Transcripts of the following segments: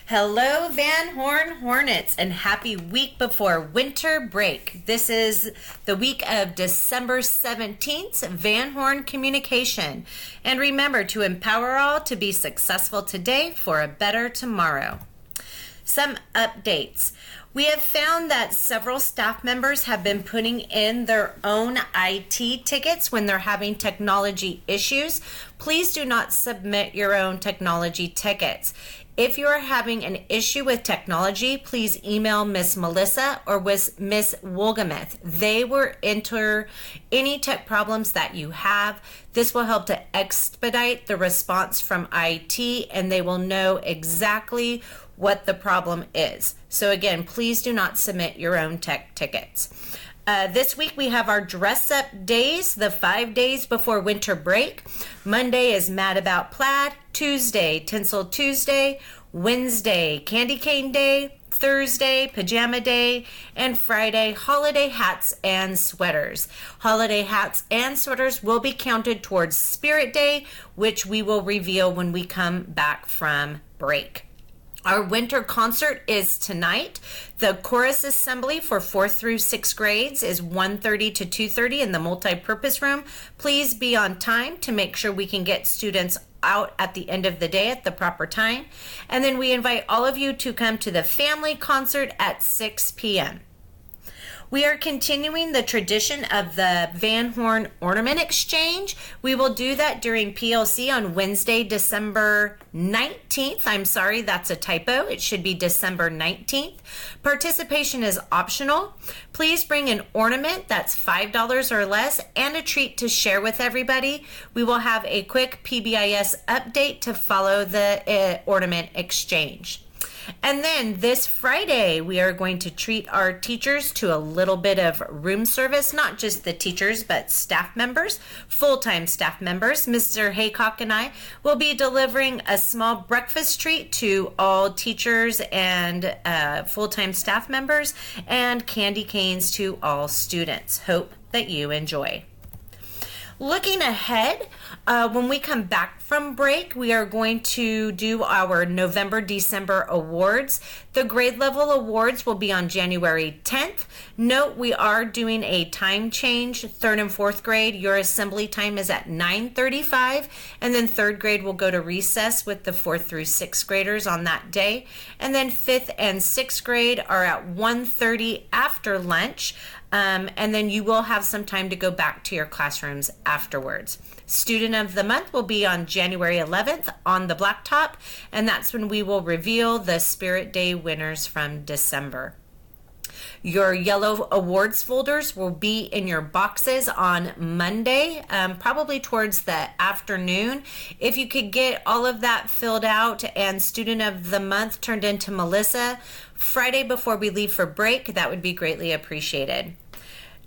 Hello, Van Horn Hornets, and happy week before winter break. This is the week of December 17th, Van Horn Communication. And remember to empower all to be successful today for a better tomorrow. Some updates. We have found that several staff members have been putting in their own IT tickets when they're having technology issues. Please do not submit your own technology tickets. If you are having an issue with technology, please email Miss Melissa or with Miss Wolgamuth. They will enter any tech problems that you have. This will help to expedite the response from IT, and they will know exactly what the problem is. So again, please do not submit your own tech tickets. This week we have our dress up days, the 5 days before winter break. Monday is Mad About Plaid, Tuesday, Tinsel Tuesday, Wednesday, Candy Cane Day, Thursday, Pajama Day, and Friday, Holiday Hats and Sweaters. Holiday hats and sweaters will be counted towards Spirit Day, which we will reveal when we come back from break. Our winter concert is tonight. The chorus assembly for 4th through 6th grades is 1:30 to 2:30 in the multi-purpose room. Please be on time to make sure we can get students out at the end of the day at the proper time. And then we invite all of you to come to the family concert at 6 p.m. We are continuing the tradition of the Van Horn Ornament Exchange. We will do that during PLC on Wednesday, December 19th. I'm sorry, that's a typo. It should be December 19th. Participation is optional. Please bring an ornament that's $5 or less and a treat to share with everybody. We will have a quick PBIS update to follow the ornament exchange. And then this Friday, we are going to treat our teachers to a little bit of room service, not just the teachers, but staff members, full-time staff members. Mr. Haycock and I will be delivering a small breakfast treat to all teachers and full-time staff members, and candy canes to all students. Hope that you enjoy. Looking ahead, when we come back from break, we are going to do our November-December awards. The grade level awards will be on January 10th. Note we are doing a time change. 3rd and 4th grade, your assembly time is at 9:35, and then 3rd grade will go to recess with the 4th through 6th graders on that day. And then 5th and 6th grade are at 1:30 after lunch. And then you will have some time to go back to your classrooms afterwards. Student of the Month will be on January 11th on the blacktop, and that's when we will reveal the Spirit Day winners from December. Your yellow awards folders will be in your boxes on Monday, probably towards the afternoon. If you could get all of that filled out and Student of the Month turned into Melissa Friday before we leave for break, that would be greatly appreciated.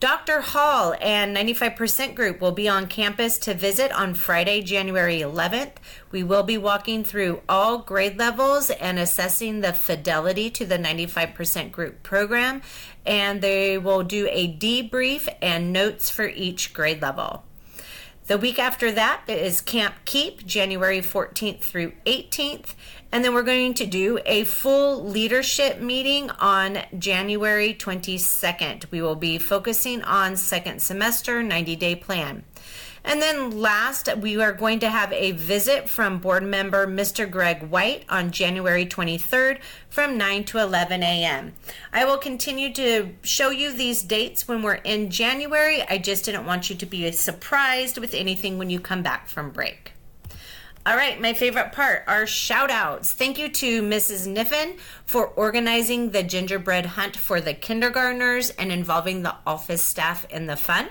Dr. Hall and 95% group will be on campus to visit on Friday, January 11th. We will be walking through all grade levels and assessing the fidelity to the 95% group program, and they will do a debrief and notes for each grade level. The week after that is Camp Keep, January 14th through 18th. And then we're going to do a full leadership meeting on January 22nd. We will be focusing on second semester 90-day plan. And then last, we are going to have a visit from board member Mr. Greg White on January 23rd from 9 to 11 a.m. I will continue to show you these dates when we're in January. I just didn't want you to be surprised with anything when you come back from break. All right, my favorite part, our shout outs. Thank you to Mrs. Niffen for organizing the gingerbread hunt for the kindergartners and involving the office staff in the fun.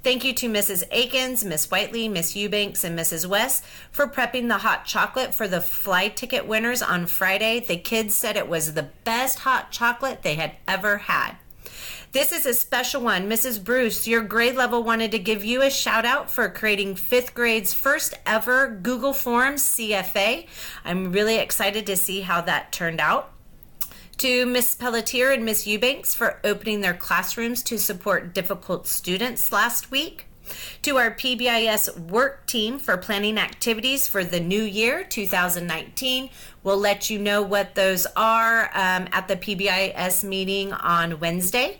Thank you to Mrs. Akins, Miss Whiteley, Miss Eubanks, and Mrs. West for prepping the hot chocolate for the fly ticket winners on Friday. The kids said it was the best hot chocolate they had ever had. This is a special one. Mrs. Bruce, your grade level wanted to give you a shout out for creating 5th grade's first ever Google Forms CFA. I'm really excited to see how that turned out. To Miss Pelletier and Miss Eubanks for opening their classrooms to support difficult students last week. To our PBIS work team for planning activities for the new year, 2019. We'll let you know what those are at the PBIS meeting on Wednesday.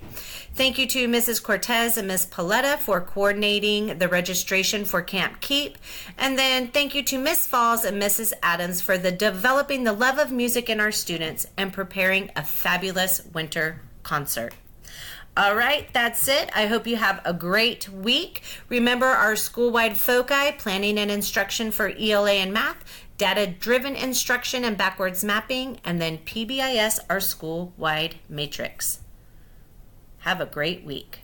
Thank you to Mrs. Cortez and Ms. Paletta for coordinating the registration for Camp Keep. And then thank you to Ms. Falls and Mrs. Adams for developing the love of music in our students and preparing a fabulous winter concert. All right, that's it. I hope you have a great week. Remember our school-wide foci, planning and instruction for ELA and math, data-driven instruction and backwards mapping, and then PBIS, our school-wide matrix. Have a great week.